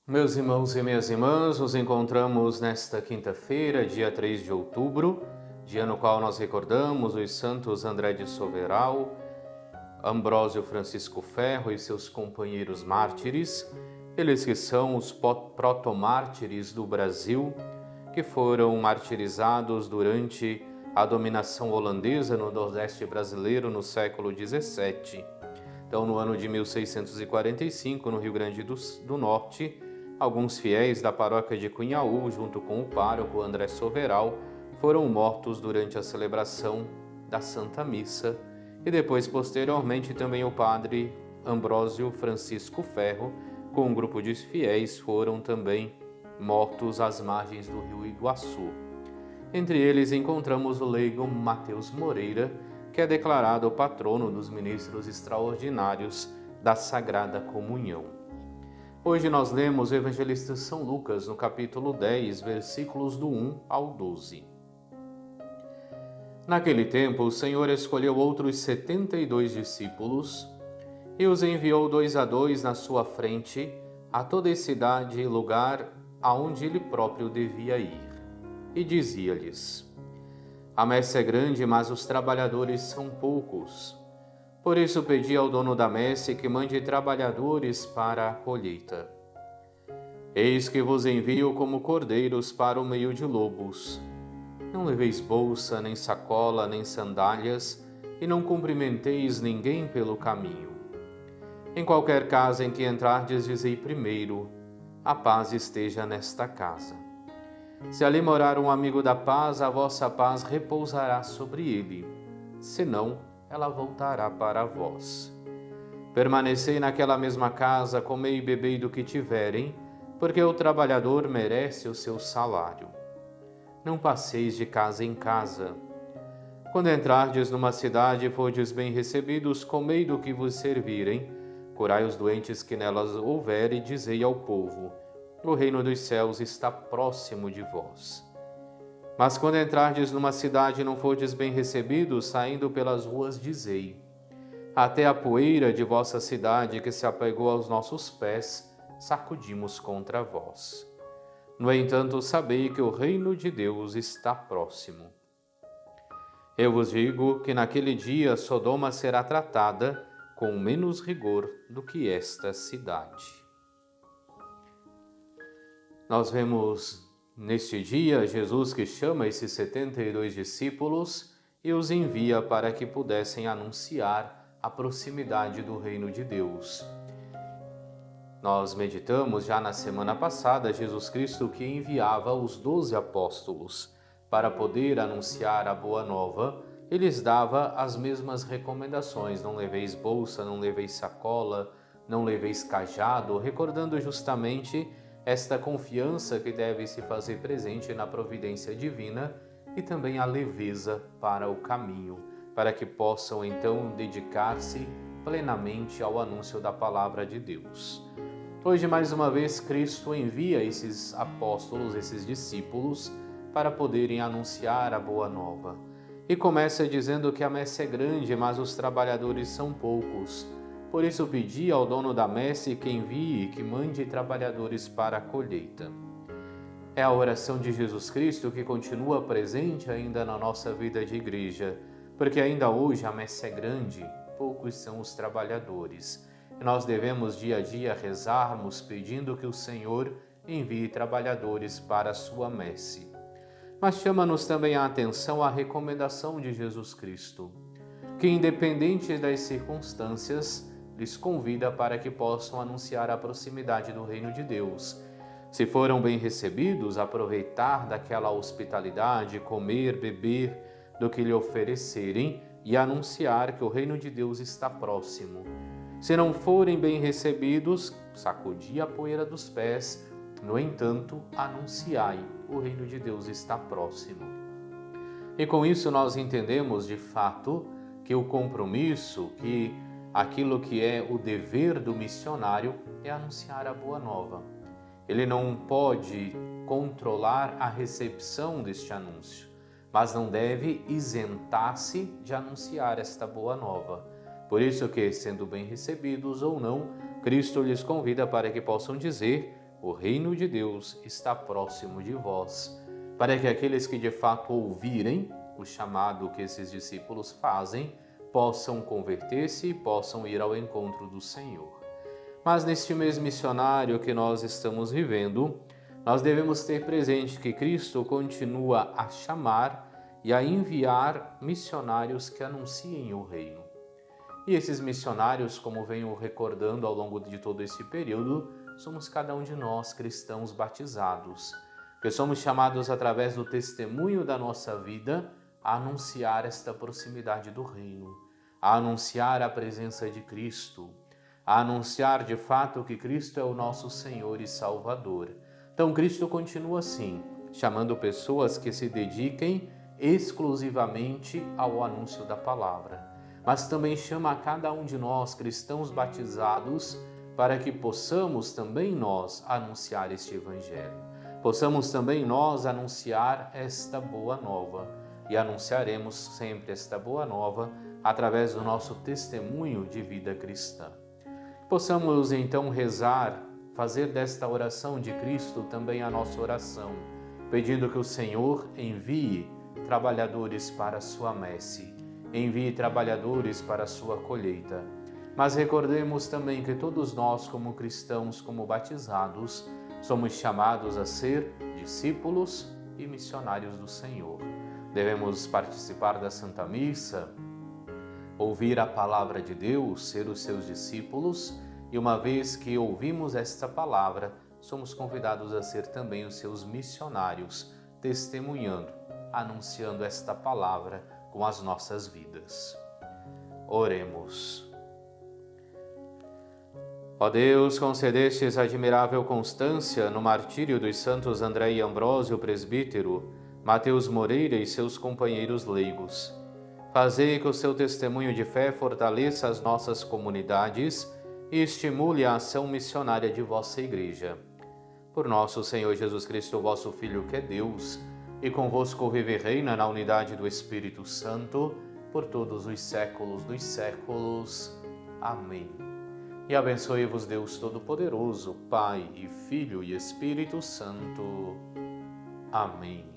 Meus irmãos e minhas irmãs, nos encontramos nesta quinta-feira, dia 3 de outubro, dia no qual nós recordamos os santos André de Soveral, Ambrósio Francisco Ferro e seus companheiros mártires, eles que são os protomártires do Brasil, que foram martirizados durante a dominação holandesa no Nordeste brasileiro no século XVII. Então, no ano de 1645, no Rio Grande do Norte, alguns fiéis da paróquia de Cunhaú, junto com o pároco André Soveral, foram mortos durante a celebração da Santa Missa e depois, posteriormente, também o padre Ambrósio Francisco Ferro, com um grupo de fiéis, foram também mortos às margens do rio Iguaçu. Entre eles encontramos o leigo Mateus Moreira, que é declarado o patrono dos ministros extraordinários da Sagrada Comunhão. Hoje nós lemos o evangelista São Lucas, no capítulo 10, versículos do 1 ao 12. Naquele tempo, o Senhor escolheu outros 72 discípulos e os enviou 2 a 2 na sua frente a toda cidade e lugar aonde ele próprio devia ir. E dizia-lhes: A messe é grande, mas os trabalhadores são poucos. Por isso pedi ao dono da messe que mande trabalhadores para a colheita. Eis que vos envio como cordeiros para o meio de lobos. Não leveis bolsa, nem sacola, nem sandálias, e não cumprimenteis ninguém pelo caminho. Em qualquer casa em que entrardes, dizei primeiro: a paz esteja nesta casa. Se ali morar um amigo da paz, a vossa paz repousará sobre ele. Senão, ela voltará para vós. Permanecei naquela mesma casa, comei e bebei do que tiverem, porque o trabalhador merece o seu salário. Não passeis de casa em casa. Quando entrardes numa cidade e fordes bem recebidos, comei do que vos servirem, curai os doentes que nelas houver e dizei ao povo: o reino dos céus está próximo de vós. Mas quando entrardes numa cidade e não fordes bem recebidos, saindo pelas ruas, dizei: até a poeira de vossa cidade que se apegou aos nossos pés, sacudimos contra vós. No entanto, sabei que o reino de Deus está próximo. Eu vos digo que naquele dia Sodoma será tratada com menos rigor do que esta cidade. Nós vemos neste dia Jesus que chama esses 72 discípulos e os envia para que pudessem anunciar a proximidade do reino de Deus. Nós meditamos já na semana passada Jesus Cristo que enviava os 12 apóstolos para poder anunciar a boa nova. Ele lhes dava as mesmas recomendações: não leveis bolsa, não leveis sacola, não leveis cajado, recordando justamente esta confiança que deve se fazer presente na providência divina e também a leveza para o caminho, para que possam então dedicar-se plenamente ao anúncio da palavra de Deus. Hoje, mais uma vez, Cristo envia esses apóstolos, esses discípulos, para poderem anunciar a boa nova. E começa dizendo que a messe é grande, mas os trabalhadores são poucos. Por isso pedi ao dono da messe que envie, que mande trabalhadores para a colheita. É a oração de Jesus Cristo que continua presente ainda na nossa vida de igreja, porque ainda hoje a messe é grande, poucos são os trabalhadores. E nós devemos dia a dia rezarmos pedindo que o Senhor envie trabalhadores para a sua messe. Mas chama-nos também a atenção a recomendação de Jesus Cristo, que independente das circunstâncias, lhes convida para que possam anunciar a proximidade do reino de Deus. Se foram bem recebidos, aproveitar daquela hospitalidade, comer, beber do que lhe oferecerem e anunciar que o reino de Deus está próximo. Se não forem bem recebidos, sacudi a poeira dos pés. No entanto, anunciai: o reino de Deus está próximo. E com isso nós entendemos de fato que o compromisso, que aquilo que é o dever do missionário é anunciar a boa nova. Ele não pode controlar a recepção deste anúncio, mas não deve isentar-se de anunciar esta boa nova. Por isso que, sendo bem recebidos ou não, Cristo lhes convida para que possam dizer: o reino de Deus está próximo de vós, para que aqueles que de fato ouvirem o chamado que esses discípulos fazem, possam converter-se e possam ir ao encontro do Senhor. Mas neste mês missionário que nós estamos vivendo, nós devemos ter presente que Cristo continua a chamar e a enviar missionários que anunciem o reino. E esses missionários, como venho recordando ao longo de todo esse período, somos cada um de nós cristãos batizados, que somos chamados através do testemunho da nossa vida a anunciar esta proximidade do reino, a anunciar a presença de Cristo, a anunciar de fato que Cristo é o nosso Senhor e Salvador. Então Cristo continua assim, chamando pessoas que se dediquem exclusivamente ao anúncio da palavra, mas também chama a cada um de nós, cristãos batizados, para que possamos também nós anunciar este Evangelho. Possamos também nós anunciar esta boa nova. E anunciaremos sempre esta boa nova através do nosso testemunho de vida cristã. Possamos então rezar, fazer desta oração de Cristo também a nossa oração, pedindo que o Senhor envie trabalhadores para a sua messe, envie trabalhadores para a sua colheita. Mas recordemos também que todos nós, como cristãos, como batizados, somos chamados a ser discípulos e missionários do Senhor. Devemos participar da Santa Missa, ouvir a palavra de Deus, ser os seus discípulos, e uma vez que ouvimos esta palavra, somos convidados a ser também os seus missionários, testemunhando, anunciando esta palavra com as nossas vidas. Oremos. Ó Deus, concedestes admirável constância no martírio dos santos André e Ambrósio, presbítero, Mateus Moreira e seus companheiros leigos. Fazei que o seu testemunho de fé fortaleça as nossas comunidades e estimule a ação missionária de vossa Igreja. Por nosso Senhor Jesus Cristo, vosso Filho, que é Deus, e convosco vive e reina na unidade do Espírito Santo, por todos os séculos dos séculos. Amém. E abençoe-vos Deus Todo-Poderoso, Pai e Filho e Espírito Santo. Amém.